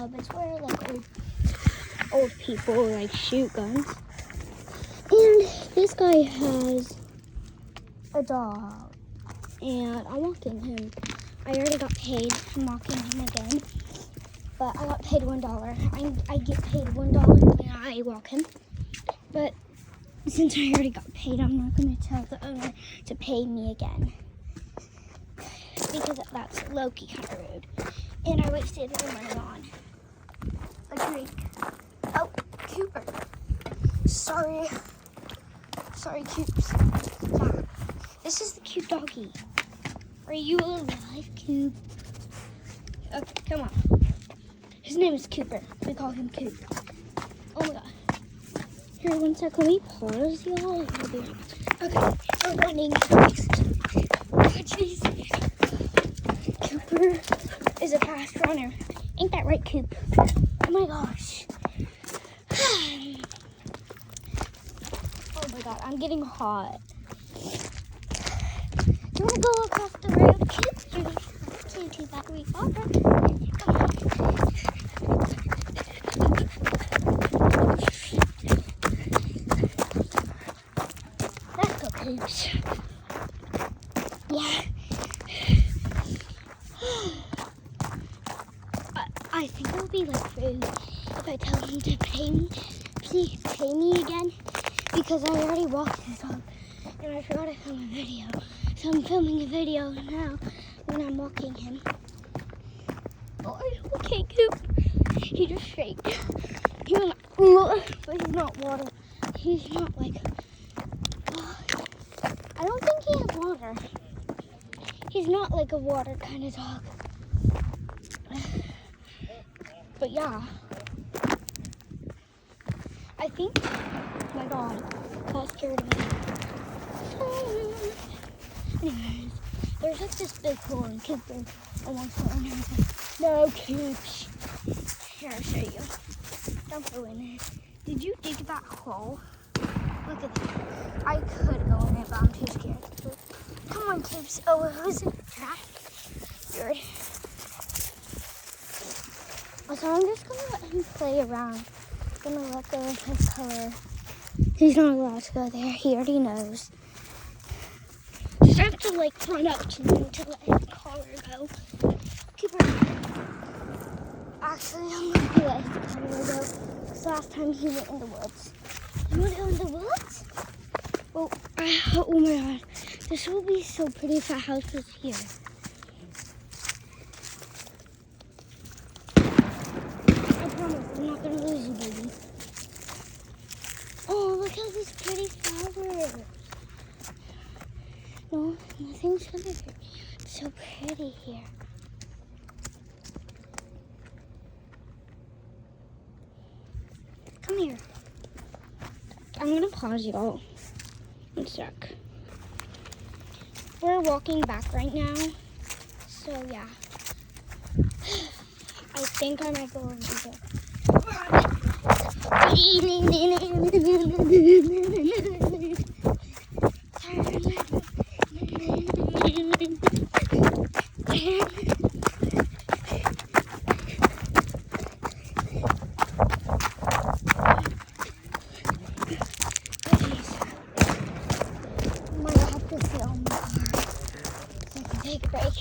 club. It's where like old people like shoot guns. And this guy has a dog, and I'm walking him. I already got paid. I'm walking him again, but I got paid $1. I get paid $1 when I walk him. But since I already got paid, I'm not going to tell the owner to pay me again, because that's low-key kind of rude. And I wasted my money on a drink. Oh, Cooper. Sorry, Coops. Yeah. This is the cute doggy. Are you alive, Coop? Okay, come on. His name is Cooper. We call him Coop. Oh my god. Here, one sec. Let me pause, y'all. Okay, we're running. Oh, jeez. Cooper is a fast runner. Ain't that right, Coop? Oh my gosh. Oh my god, I'm getting hot. Do you want to go across the road, Coop? Can't do that. We are. Come on. Let's go, Coops. Yeah. I think it would be like rude if I tell him to pay me. Please pay me again, because I already walked his dog and I forgot to film a video. So I'm filming a video now when I'm walking him. Oh, okay, Coop. He just shaked. He was like, but he's not water. He's not like. I don't think he has water. He's not like a water kind of dog. But yeah, I think, my god, that scared me. Anyways, there's like this big hole in Cooper almost and I was like, no, Coops. Here, I'll show you. Don't go in it. Did you dig that hole? Look at that. I could go in it, but I'm too scared. Come on, Coops. Oh, it was a trap. Good. So I'm just gonna let him play around. I'm gonna let go of his color. He's not allowed to go there. He already knows. Just have to like run up to him to let his collar go. Keep running. Actually, I'm gonna let his collar go. Because last time he went in the woods. You wanna go in the woods? Well, oh my god. This will be so pretty if our house was here. I'm not gonna lose you, baby. Oh, look at these pretty flowers. No, nothing's gonna be so pretty here. Come here. I'm gonna pause y'all. One sec. We're walking back right now. So yeah. I think I might go over there. Might have to sit on my car so I can take a break.